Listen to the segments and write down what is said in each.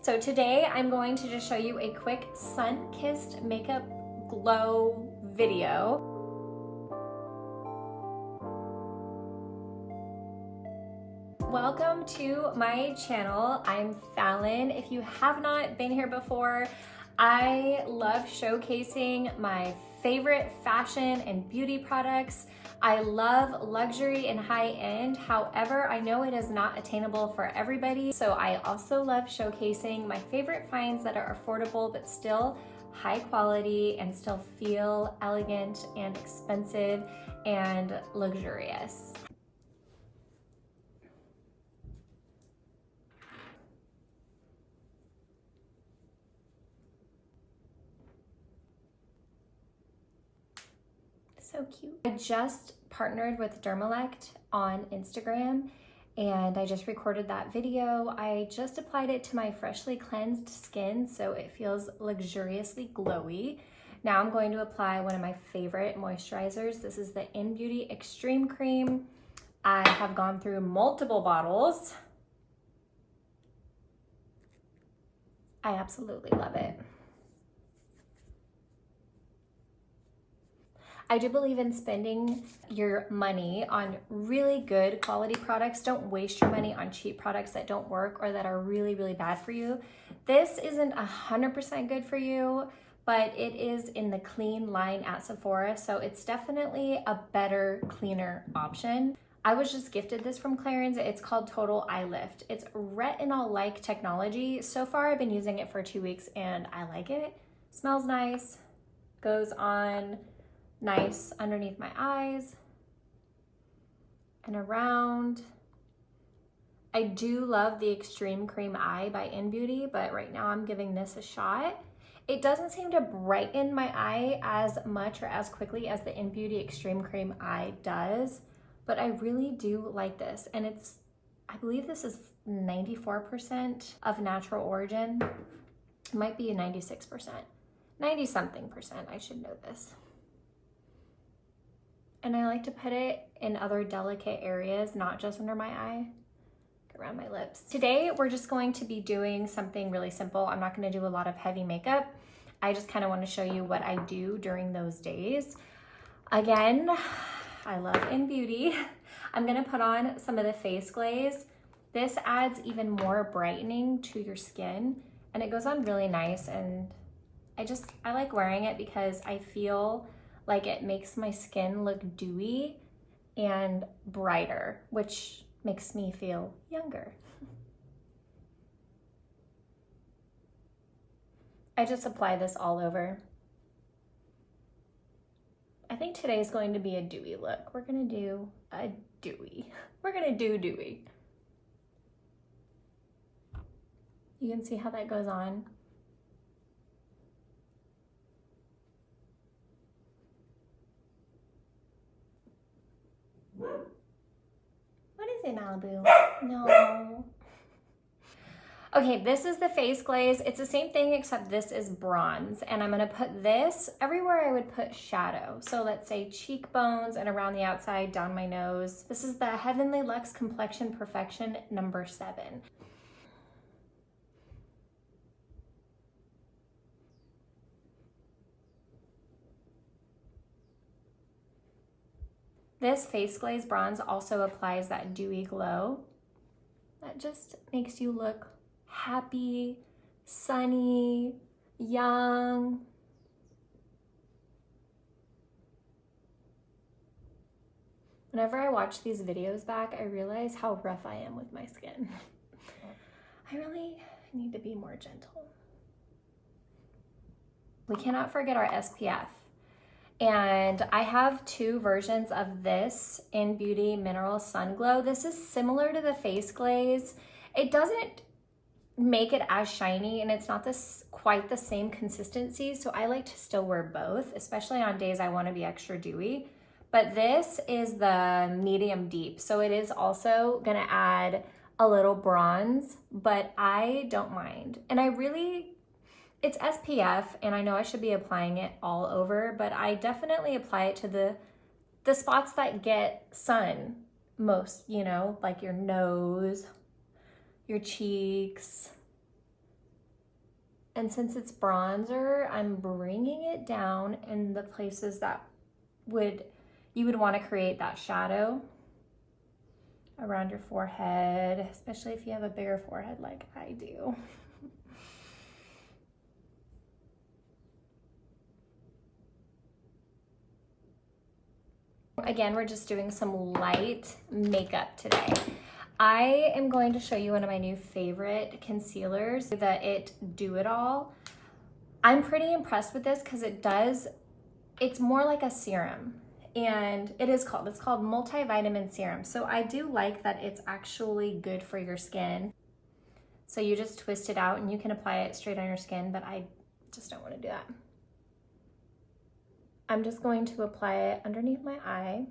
So today I'm going to just show you a quick sun-kissed makeup glow video. Welcome to my channel. I'm Fallon. If you have not been here before, I love showcasing my favorite fashion and beauty products. I love luxury and high-end. However, I know it is not attainable for everybody. So I also love showcasing my favorite finds that are affordable but still high quality and still feel elegant and expensive and luxurious. So cute. I just partnered with Dermalect on Instagram and I just recorded that video. I just applied it to my freshly cleansed skin so it feels luxuriously glowy. Now I'm going to apply one of my favorite moisturizers. This is the In Beauty Extreme Cream. I have gone through multiple bottles. I absolutely love it. I do believe in spending your money on really good quality products. Don't waste your money on cheap products that don't work or that are really, really bad for you. This isn't 100% good for you, but it is in the clean line at Sephora, so it's definitely a better, cleaner option. I was just gifted this from Clarins. It's called Total Eye Lift. It's retinol-like technology. So far, I've been using it for 2 weeks and I like it. Smells nice, goes on nice underneath my eyes and around. I do love the Extreme Cream Eye by In Beauty, but right now I'm giving this a shot. It doesn't seem to brighten my eye as much or as quickly as the In Beauty Extreme Cream Eye does, but I really do like this. And I believe this is 94% of natural origin. It might be a 96%, 90 something percent, I should know this. And I like to put it in other delicate areas, not just under my eye, around my lips. Today, we're just going to be doing something really simple. I'm not gonna do a lot of heavy makeup. I just kind of want to show you what I do during those days. Again, I love In Beauty. I'm gonna put on some of the face glaze. This adds even more brightening to your skin and it goes on really nice. And I like wearing it because I feel like it makes my skin look dewy and brighter, which makes me feel younger. I just apply this all over. I think today's going to be a dewy look. We're gonna do a dewy. We're gonna do dewy. You can see how that goes on. What is it, Malibu? No. Okay, this is the face glaze. It's the same thing except this is bronze. And I'm gonna put this everywhere I would put shadow. So let's say cheekbones and around the outside, down my nose. This is the Heavenly Luxe Complexion Perfection number 7. This face glaze bronze also applies that dewy glow that just makes you look happy, sunny, young. Whenever I watch these videos back, I realize how rough I am with my skin. I really need to be more gentle. We cannot forget our SPF. And I have 2 versions of this In Beauty Mineral Sun Glow. This is similar to the face glaze. It doesn't make it as shiny and it's not quite the same consistency. So I like to still wear both, especially on days I want to be extra dewy. But this is the medium deep. So it is also gonna add a little bronze, but I don't mind. And it's SPF, and I know I should be applying it all over, but I definitely apply it to the spots that get sun most, you know, like your nose, your cheeks, And since it's bronzer, I'm bringing it down in the places that you would want to create that shadow around your forehead, especially if you have a bigger forehead like I do. Again, we're just doing some light makeup today. I am going to show you one of my new favorite concealers, the It Do It All. I'm pretty impressed with this because it's more like a serum, and it's called multivitamin serum. So I do like that it's actually good for your skin. So you just twist it out and you can apply it straight on your skin, but I just don't want to do that. I'm just going to apply it underneath my eye.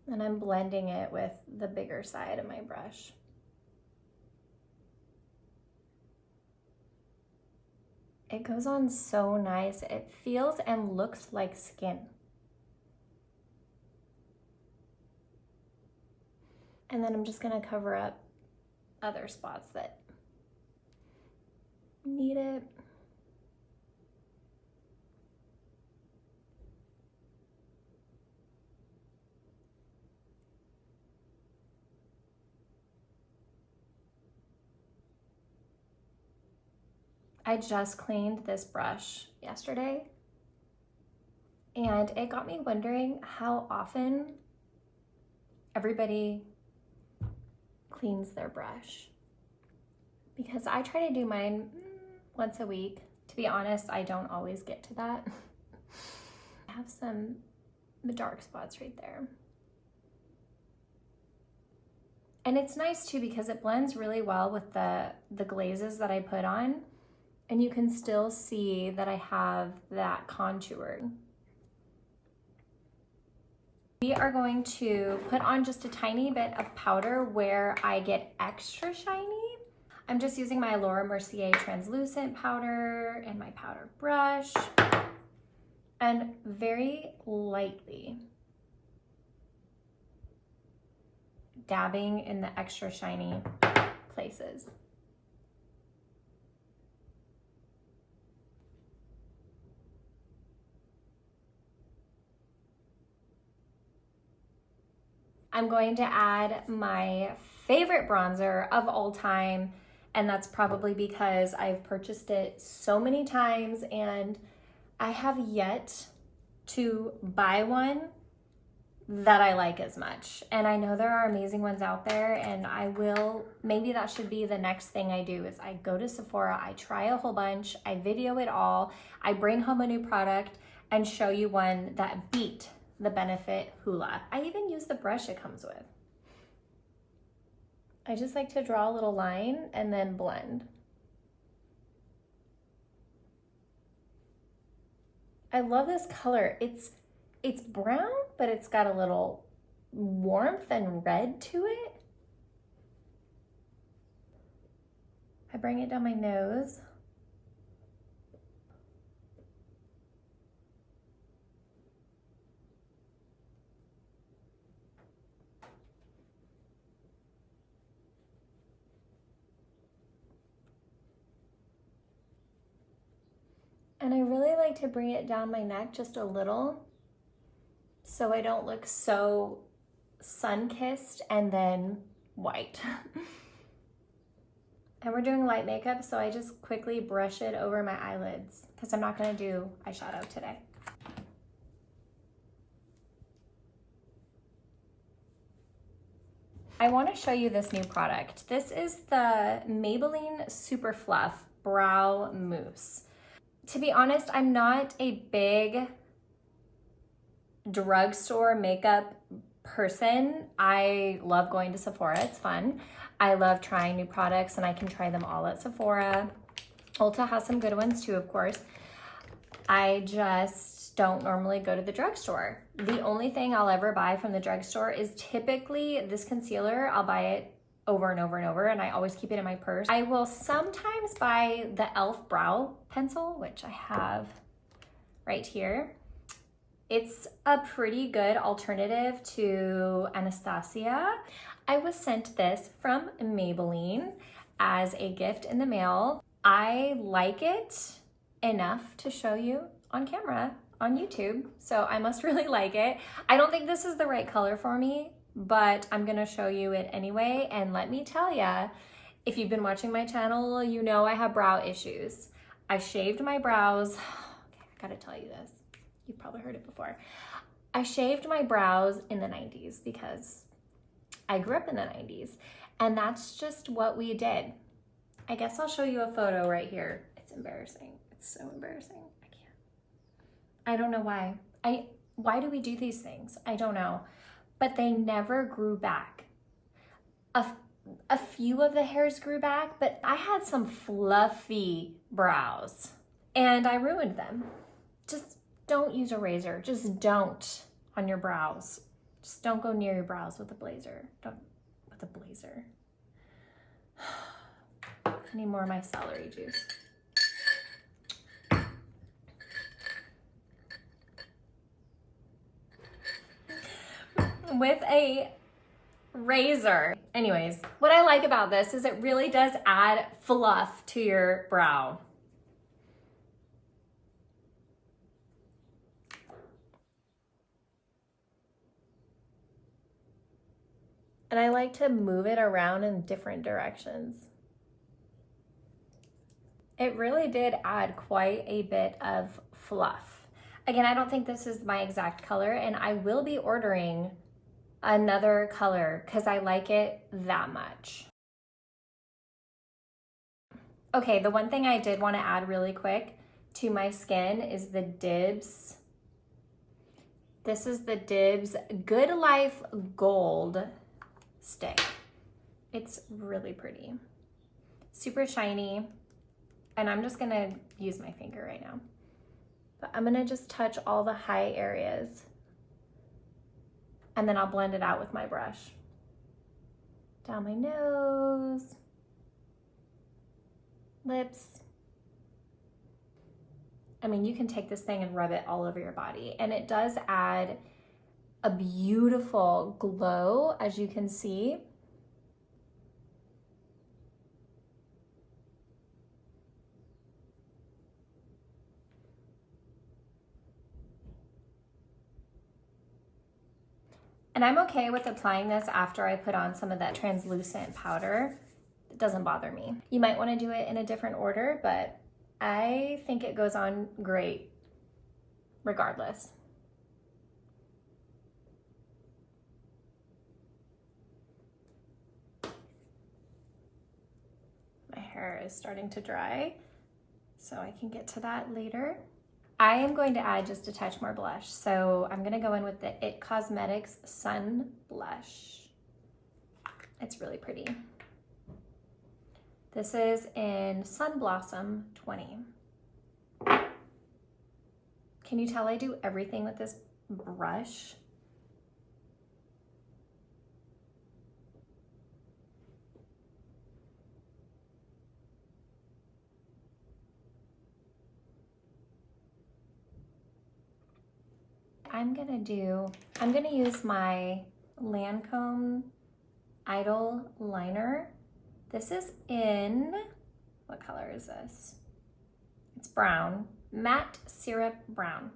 And I'm blending it with the bigger side of my brush. It goes on so nice. It feels and looks like skin. And then I'm just gonna cover up other spots that need it. I just cleaned this brush yesterday, and it got me wondering how often everybody cleans their brush, because I try to do mine once a week. To be honest, I don't always get to that. I have some dark spots right there. And it's nice too because it blends really well with the glazes that I put on, and you can still see that I have that contour. We are going to put on just a tiny bit of powder where I get extra shiny. I'm just using my Laura Mercier translucent powder and my powder brush, and very lightly dabbing in the extra shiny places. I'm going to add my favorite bronzer of all time, and that's probably because I've purchased it so many times and I have yet to buy one that I like as much. And I know there are amazing ones out there, and maybe that should be the next thing I do, is I go to Sephora, I try a whole bunch, I video it all, I bring home a new product and show you one that beat the Benefit Hoola. I even use the brush it comes with. I just like to draw a little line and then blend. I love this color. It's brown, but it's got a little warmth and red to it. I bring it down my nose. And I really like to bring it down my neck just a little so I don't look so sun-kissed and then white. And we're doing light makeup, so I just quickly brush it over my eyelids because I'm not gonna do eyeshadow today. I wanna show you this new product. This is the Maybelline Super Fluff Brow Mousse. To be honest, I'm not a big drugstore makeup person. I love going to Sephora, it's fun. I love trying new products, and I can try them all at Sephora. Ulta has some good ones too, of course. I just don't normally go to the drugstore. The only thing I'll ever buy from the drugstore is typically this concealer. I'll buy it over and over and over, and I always keep it in my purse. I will sometimes buy the e.l.f. brow pencil, which I have right here. It's a pretty good alternative to Anastasia. I was sent this from Maybelline as a gift in the mail. I like it enough to show you on camera on YouTube, so I must really like it. I don't think this is the right color for me, but I'm gonna show you it anyway. And let me tell ya, if you've been watching my channel, you know I have brow issues. I shaved my brows. Okay, I gotta tell you this. You've probably heard it before. I shaved my brows in the 90s because I grew up in the 90s, and that's just what we did. I guess I'll show you a photo right here. It's embarrassing. It's so embarrassing. I can't. I don't know why. Why do we do these things? I don't know. But they never grew back. A few of the hairs grew back, but I had some fluffy brows and I ruined them. Just don't use a razor. Just don't on your brows. Just don't go near your brows with a blazer. Don't with a blazer. I need more of my celery juice. With a razor. Anyways, what I like about this is it really does add fluff to your brow. And I like to move it around in different directions. It really did add quite a bit of fluff. Again, I don't think this is my exact color, and I will be ordering another color because I like it that much. Okay, the one thing I did want to add really quick to my skin is the DIBS. This is the DIBS Good Life Gold Stick. It's really pretty, super shiny, and I'm just gonna use my finger right now. But I'm gonna just touch all the high areas, and then I'll blend it out with my brush. Down my nose, lips. I mean, you can take this thing and rub it all over your body, and it does add a beautiful glow, as you can see. And I'm okay with applying this after I put on some of that translucent powder. It doesn't bother me. You might want to do it in a different order, but I think it goes on great regardless. My hair is starting to dry, so I can get to that later. I am going to add just a touch more blush. So I'm gonna go in with the IT Cosmetics Sun Blush. It's really pretty. This is in Sun Blossom 20. Can you tell I do everything with this brush? I'm gonna use my Lancome Idol liner. This is in, what color is this? It's brown, matte syrup brown.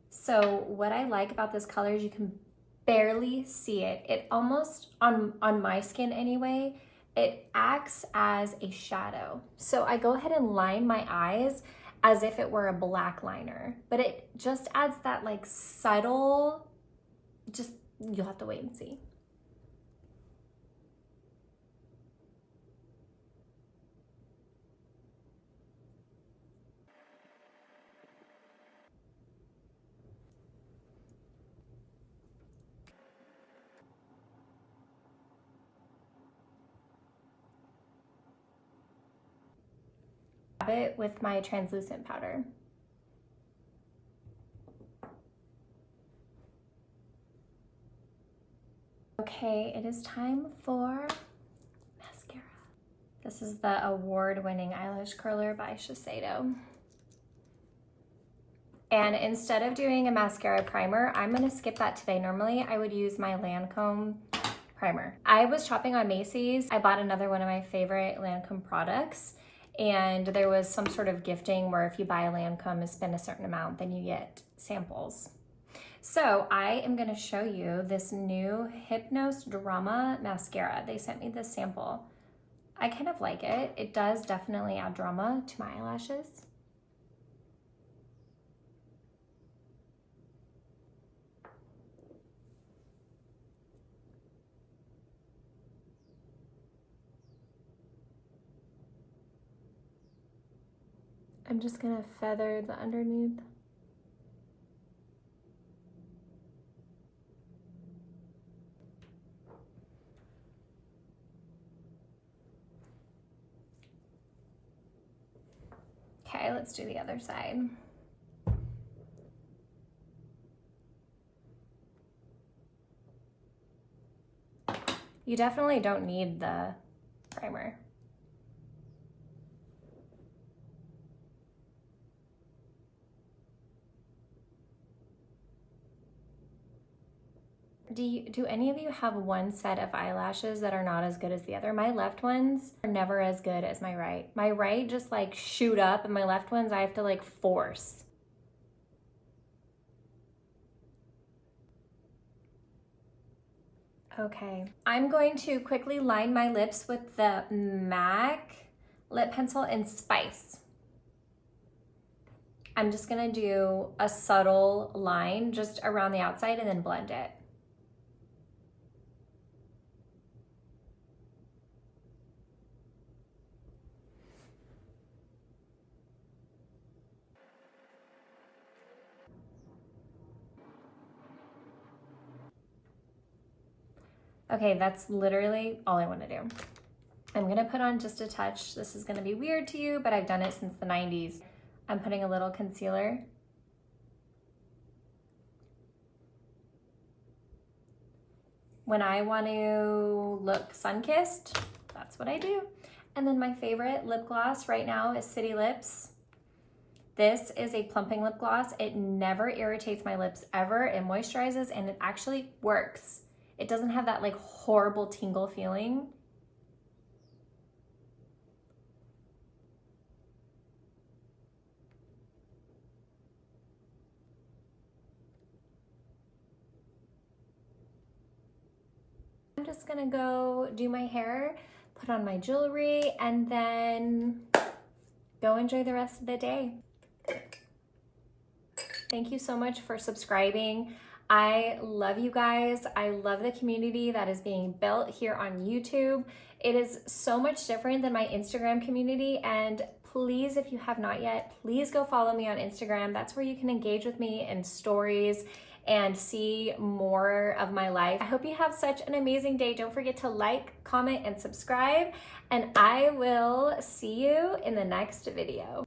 So what I like about this color is you can barely see it. It almost, on my skin anyway, it acts as a shadow. So I go ahead and line my eyes as if it were a black liner, but it just adds that like subtle, just, you'll have to wait and see. It with my translucent powder. Okay, it is time for mascara. This is the award-winning eyelash curler by Shiseido. And instead of doing a mascara primer, I'm gonna skip that today. Normally I would use my Lancome primer. I was shopping on Macy's. I bought another one of my favorite Lancome products, and there was some sort of gifting where if you buy a Lancome and spend a certain amount, then you get samples. So I am gonna show you this new Hypnos Drama mascara. They sent me this sample. I kind of like it. It does definitely add drama to my eyelashes. I'm just gonna feather the underneath. Okay, let's do the other side. You definitely don't need the primer. Do any of you have one set of eyelashes that are not as good as the other? My left ones are never as good as my right. My right just like shoot up, and my left ones I have to like force. Okay, I'm going to quickly line my lips with the MAC lip pencil in Spice. I'm just gonna do a subtle line just around the outside and then blend it. Okay, that's literally all I want to do. I'm gonna put on just a touch. This is gonna be weird to you, but I've done it since the 90s. I'm putting a little concealer. When I want to look sun-kissed, that's what I do. And then my favorite lip gloss right now is City Lips. This is a plumping lip gloss. It never irritates my lips ever. It moisturizes and it actually works. It doesn't have that like horrible tingle feeling. I'm just gonna go do my hair, put on my jewelry, and then go enjoy the rest of the day. Thank you so much for subscribing. I love you guys. I love the community that is being built here on YouTube. It is so much different than my Instagram community, and please, if you have not yet, please go follow me on Instagram. That's where you can engage with me in stories and see more of my life. I hope you have such an amazing day. Don't forget to like, comment, and subscribe, and I will see you in the next video.